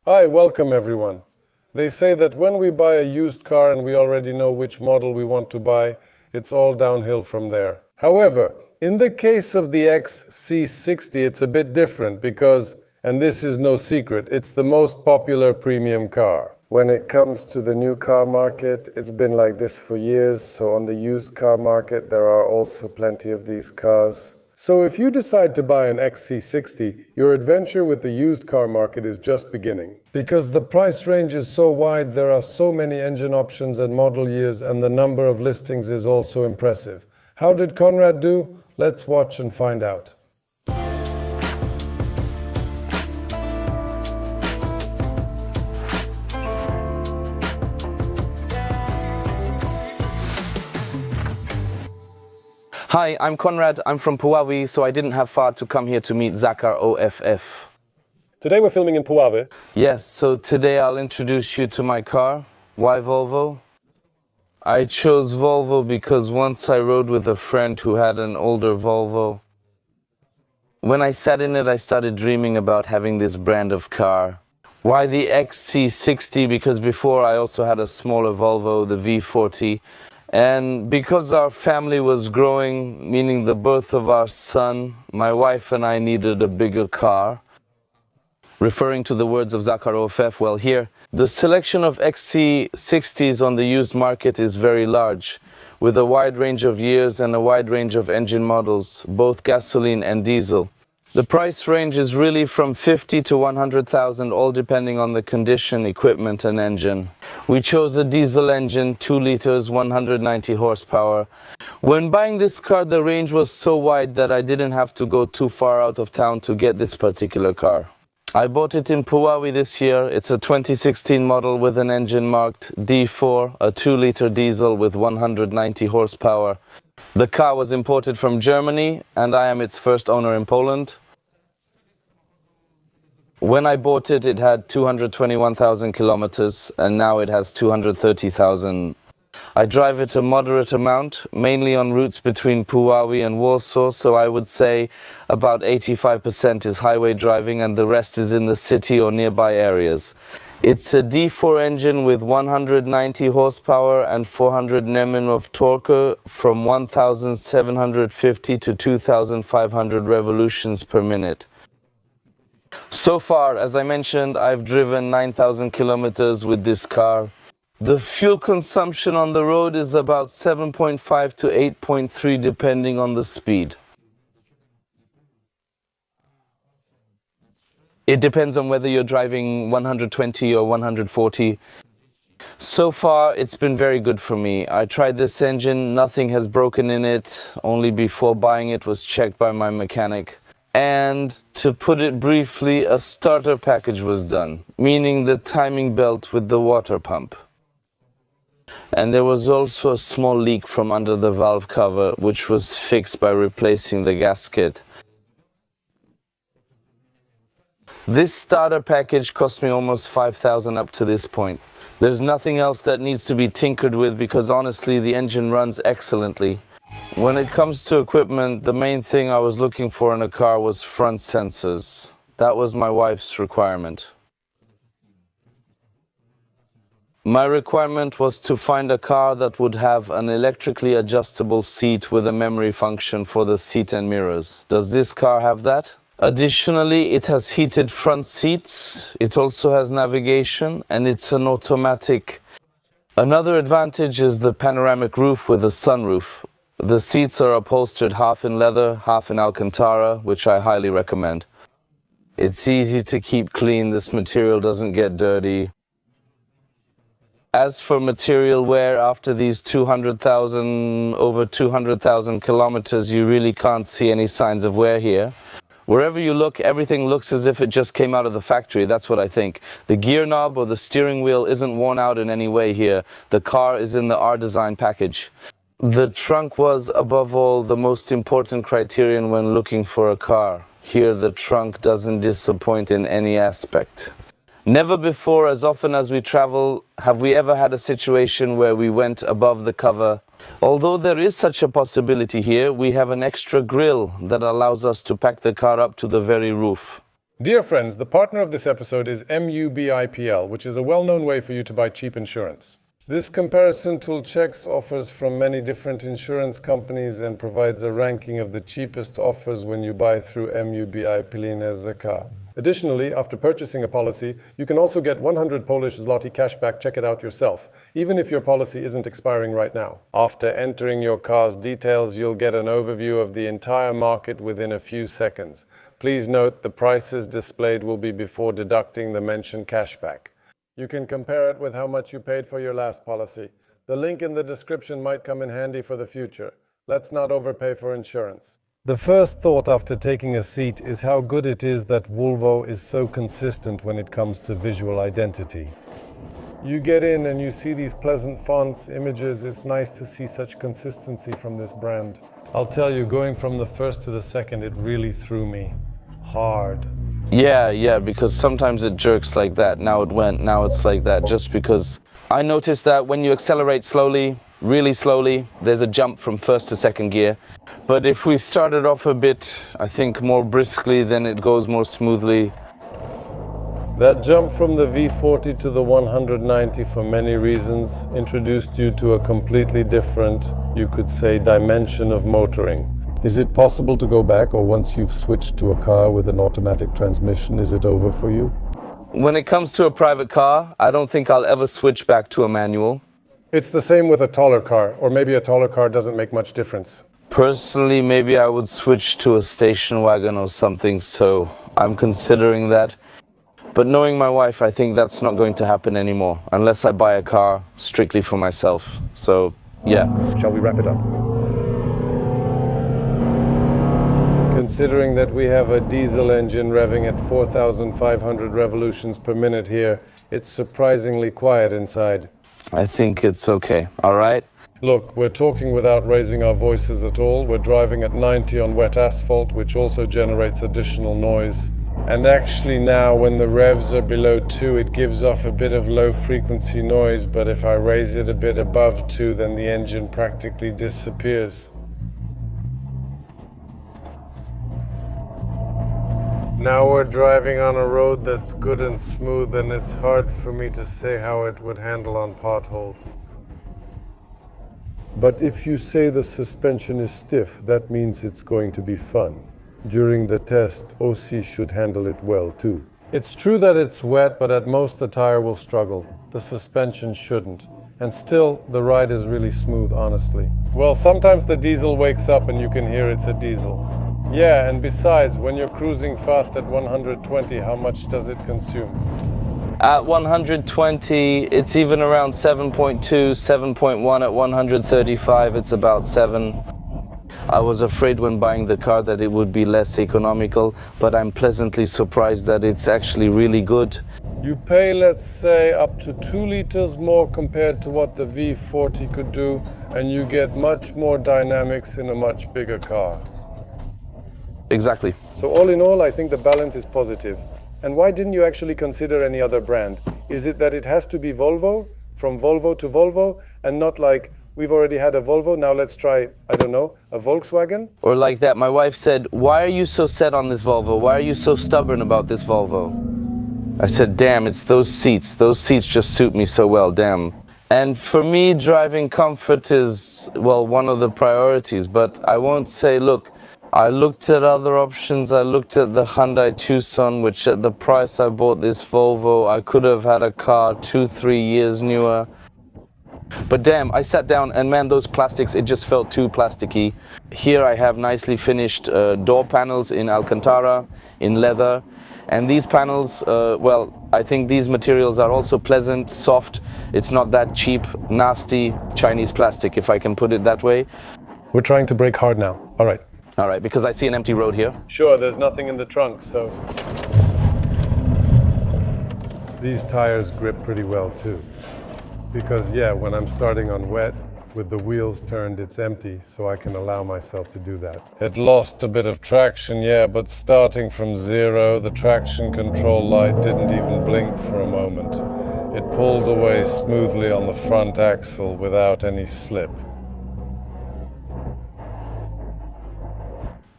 Hi, welcome everyone. They say that when we buy a used car and we already know which model we want to buy, it's all downhill from there. However, in the case of the XC60, it's a bit different because, and this is no secret, it's the most popular premium car. When it comes to the new car market, it's been like this for years, so on the used car market, there are also plenty of these cars. So if you decide to buy an XC60, your adventure with the used car market is just beginning. Because the price range is so wide, there are so many engine options and model years, and the number of listings is also impressive. How did Conrad do? Let's watch and find out. Hi, I'm Conrad. I'm from Puławy, so I didn't have far to come here to meet Zakar OFF. Today we're filming in Puławy. Yes, so today I'll introduce you to my car. Why Volvo? I chose Volvo because once I rode with a friend who had an older Volvo. When I sat in it, I started dreaming about having this brand of car. Why the XC60? Because before I also had a smaller Volvo, the V40. And because our family was growing, meaning the birth of our son, my wife and I needed a bigger car. Referring to the words of Zakar OFF, well here, the selection of XC60s on the used market is very large, with a wide range of years and a wide range of engine models, both gasoline and diesel. The price range is really from 50 to 100,000, all depending on the condition, equipment and engine. We chose a diesel engine, 2 liters, 190 horsepower. When buying this car, the range was so wide that I didn't have to go too far out of town to get this particular car. I bought it in Puławy this year. It's a 2016 model with an engine marked D4, a 2-liter diesel with 190 horsepower. The car was imported from Germany and I am its first owner in Poland. When I bought it, it had 221,000 kilometers and now it has 230,000. I drive it a moderate amount, mainly on routes between Puławy and Warsaw, so I would say about 85% is highway driving and the rest is in the city or nearby areas. It's a D4 engine with 190 horsepower and 400 Nm of torque from 1,750 to 2,500 revolutions per minute. So far, as I mentioned, I've driven 9,000 kilometers with this car. The fuel consumption on the road is about 7.5 to 8.3 depending on the speed. It depends on whether you're driving 120 or 140. So far, it's been very good for me. I tried this engine, nothing has broken in it. Only before buying it was checked by my mechanic. And to put it briefly, a starter package was done, meaning the timing belt with the water pump. And there was also a small leak from under the valve cover, which was fixed by replacing the gasket. This starter package cost me almost 5,000 up to this point. There's nothing else that needs to be tinkered with because honestly the engine runs excellently. When it comes to equipment, the main thing I was looking for in a car was front sensors. That was my wife's requirement. My requirement was to find a car that would have an electrically adjustable seat with a memory function for the seat and mirrors. Does this car have that? Additionally, it has heated front seats, it also has navigation, and it's an automatic. Another advantage is the panoramic roof with a sunroof. The seats are upholstered half in leather, half in Alcantara, which I highly recommend. It's easy to keep clean, this material doesn't get dirty. As for material wear, after these over 200,000 kilometers, you really can't see any signs of wear here. Wherever you look, everything looks as if it just came out of the factory, that's what I think. The gear knob or the steering wheel isn't worn out in any way here. The car is in the R-Design package. The trunk was, above all, the most important criterion when looking for a car. Here the trunk doesn't disappoint in any aspect. Never before, as often as we travel, have we ever had a situation where we went above the cover. Although there is such a possibility here, we have an extra grille that allows us to pack the car up to the very roof. Dear friends, the partner of this episode is MUBIPL, which is a well-known way for you to buy cheap insurance. This comparison tool checks offers from many different insurance companies and provides a ranking of the cheapest offers when you buy through MUBIPL. Additionally, after purchasing a policy, you can also get 100 Polish zloty cashback. Check it out yourself, even if your policy isn't expiring right now. After entering your car's details, you'll get an overview of the entire market within a few seconds. Please note the prices displayed will be before deducting the mentioned cashback. You can compare it with how much you paid for your last policy. The link in the description might come in handy for the future. Let's not overpay for insurance. The first thought after taking a seat is how good it is that Volvo is so consistent when it comes to visual identity. You get in and you see these pleasant fonts, images. It's nice to see such consistency from this brand. I'll tell you, going from the first to the second, it really threw me hard. Yeah, because sometimes it jerks like that. Now it went, now it's like that. Just because I noticed that when you accelerate slowly, really slowly, there's a jump from first to second gear. But if we started off a bit, I think more briskly, then it goes more smoothly. That jump from the V40 to the 190 for many reasons introduced you to a completely different, you could say, dimension of motoring. Is it possible to go back, or once you've switched to a car with an automatic transmission, is it over for you? When it comes to a private car, I don't think I'll ever switch back to a manual. It's the same with a taller car, or maybe a taller car doesn't make much difference. Personally, maybe I would switch to a station wagon or something, so I'm considering that. But knowing my wife, I think that's not going to happen anymore, unless I buy a car strictly for myself. So, yeah. Shall we wrap it up? Considering that we have a diesel engine revving at 4,500 revolutions per minute here, it's surprisingly quiet inside. I think it's okay, all right? Look, we're talking without raising our voices at all. We're driving at 90 on wet asphalt, which also generates additional noise. And actually now, when the revs are below 2, it gives off a bit of low-frequency noise, but if I raise it a bit above 2, then the engine practically disappears. Now we're driving on a road that's good and smooth, and it's hard for me to say how it would handle on potholes. But if you say the suspension is stiff, that means it's going to be fun. During the test, OC should handle it well too. It's true that it's wet, but at most the tire will struggle. The suspension shouldn't. And still, the ride is really smooth, honestly. Well, sometimes the diesel wakes up and you can hear it's a diesel. Yeah, and besides, when you're cruising fast at 120, how much does it consume? At 120, it's even around 7.2, 7.1. At 135, it's about 7. I was afraid when buying the car that it would be less economical, but I'm pleasantly surprised that it's actually really good. You pay, let's say, up to 2 liters more compared to what the V40 could do, and you get much more dynamics in a much bigger car. Exactly. So all in all, I think the balance is positive. And why didn't you actually consider any other brand? Is it that it has to be Volvo, from Volvo to Volvo, and not like, we've already had a Volvo, now let's try, I don't know, a Volkswagen? Or like that, my wife said, why are you so set on this Volvo? Why are you so stubborn about this Volvo? I said, damn, it's those seats. Those seats just suit me so well, damn. And for me, driving comfort is, well, one of the priorities. But I won't say, look, I looked at other options. I looked at the Hyundai Tucson, which at the price I bought this Volvo, I could have had a car 2-3 years newer. But damn, I sat down and man, those plastics, it just felt too plasticky. Here I have nicely finished door panels in Alcantara, in leather. And these panels, well, I think these materials are also pleasant, soft. It's not that cheap, nasty Chinese plastic, if I can put it that way. We're trying to brake hard now. All right. All right, because I see an empty road here. Sure, there's nothing in the trunk, so... These tires grip pretty well too. Because yeah, when I'm starting on wet, with the wheels turned, it's empty, so I can allow myself to do that. It lost a bit of traction, yeah, but starting from 0, the traction control light didn't even blink for a moment. It pulled away smoothly on the front axle without any slip.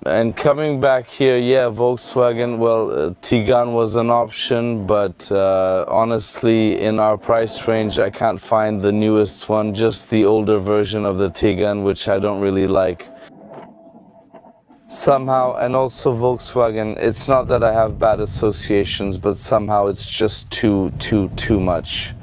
And coming back here, yeah, Volkswagen, well, Tiguan was an option, but honestly, in our price range, I can't find the newest one, just the older version of the Tiguan, which I don't really like. Somehow, and also Volkswagen, it's not that I have bad associations, but somehow it's just too much.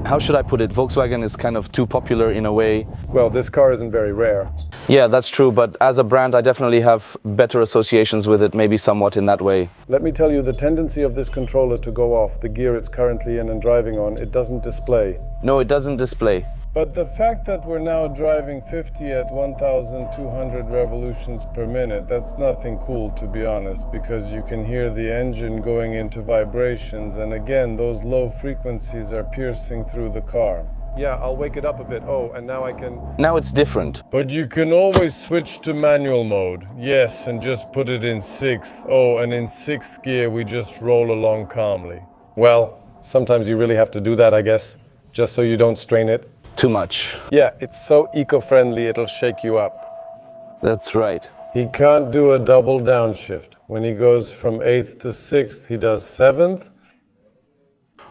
How should I put it? Volkswagen is kind of too popular in a way. Well, this car isn't very rare. Yeah, that's true, but as a brand, I definitely have better associations with it, maybe somewhat in that way. Let me tell you, the tendency of this controller to go off, the gear it's currently in and driving on, it doesn't display. No, it doesn't display. But the fact that we're now driving 50 at 1,200 revolutions per minute, that's nothing cool, to be honest, because you can hear the engine going into vibrations, and again, those low frequencies are piercing through the car. Yeah, I'll wake it up a bit. Oh, and now I can... Now it's different. But you can always switch to manual mode. Yes, and just put it in 6th. Oh, and in 6th gear, we just roll along calmly. Well, sometimes you really have to do that, I guess, just so you don't strain it. Too much. Yeah, it's so eco-friendly, it'll shake you up. That's right. He can't do a double downshift. When he goes from 8th to 6th, he does 7th.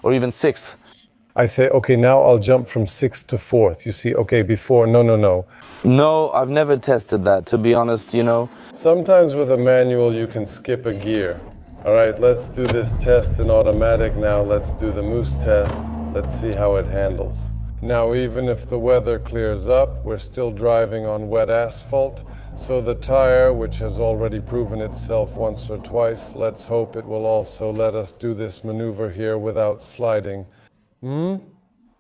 Or even 6th. I say, okay, now I'll jump from 6th to 4th. You see, okay, before, no. No, I've never tested that, to be honest, you know. Sometimes with a manual, you can skip a gear. All right, let's do this test in automatic now. Let's do the moose test. Let's see how it handles. Now, even if the weather clears up, we're still driving on wet asphalt, so the tire, which has already proven itself once or twice, let's hope it will also let us do this maneuver here without sliding.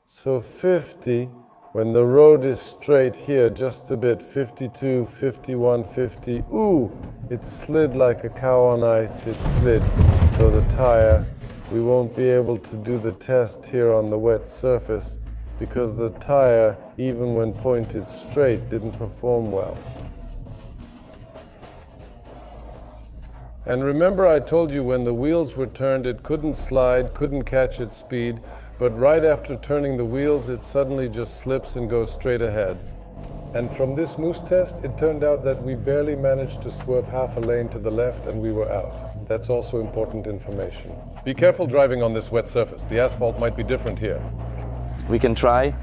So 50, when the road is straight here, just a bit, 52, 51, 50, ooh, it slid like a cow on ice, it slid. So the tire, we won't be able to do the test here on the wet surface, because the tire, even when pointed straight, didn't perform well. And remember I told you when the wheels were turned it couldn't slide, couldn't catch its speed, but right after turning the wheels it suddenly just slips and goes straight ahead. And from this moose test, it turned out that we barely managed to swerve half a lane to the left and we were out. That's also important information. Be careful driving on this wet surface. The asphalt might be different here. We can try.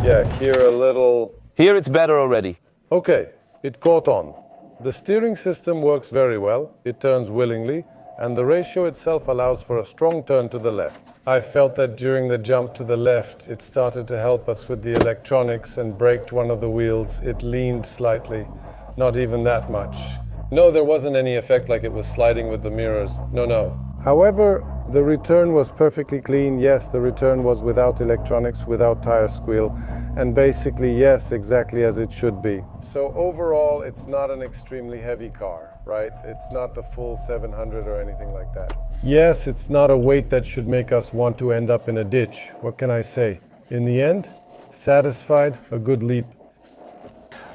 Yeah, here a little... Here it's better already. Okay, it caught on. The steering system works very well, it turns willingly, and the ratio itself allows for a strong turn to the left. I felt that during the jump to the left, it started to help us with the electronics and braked one of the wheels. It leaned slightly, not even that much. No, there wasn't any effect like it was sliding with the mirrors. No. However, the return was perfectly clean. Yes, the return was without electronics, without tire squeal, and basically, yes, exactly as it should be. So overall, it's not an extremely heavy car, right? It's not the full 700 or anything like that. Yes, it's not a weight that should make us want to end up in a ditch. What can I say? In the end, satisfied, a good leap.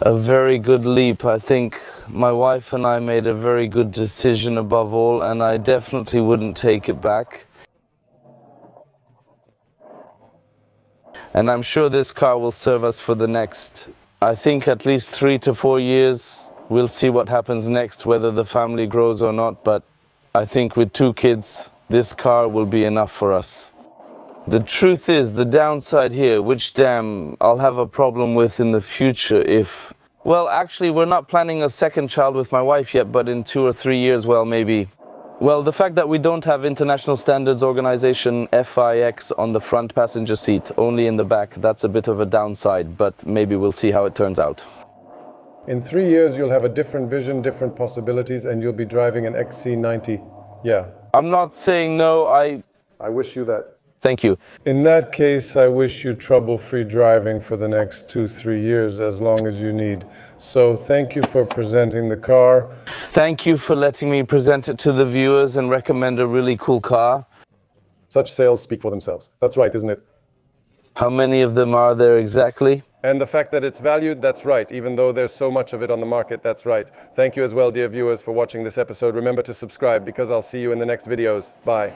A very good leap. I think my wife and I made a very good decision above all, and I definitely wouldn't take it back. And I'm sure this car will serve us for the next, I think at least 3 to 4 years. We'll see what happens next, whether the family grows or not, but I think with 2 kids, this car will be enough for us. The truth is, the downside here, which damn, I'll have a problem with in the future if... Well, actually, we're not planning a second child with my wife yet, but in 2 or 3 years, well, maybe. Well, the fact that we don't have International Standards Organization FIX on the front passenger seat, only in the back, that's a bit of a downside, but maybe we'll see how it turns out. In 3 years, you'll have a different vision, different possibilities, and you'll be driving an XC90. Yeah. I'm not saying no, I wish you that. Thank you. In that case, I wish you trouble-free driving for the next 2-3 years, as long as you need. So thank you for presenting the car. Thank you for letting me present it to the viewers and recommend a really cool car. Such sales speak for themselves. That's right, isn't it? How many of them are there exactly? And the fact that it's valued, that's right. Even though there's so much of it on the market, that's right. Thank you as well, dear viewers, for watching this episode. Remember to subscribe, because I'll see you in the next videos. Bye.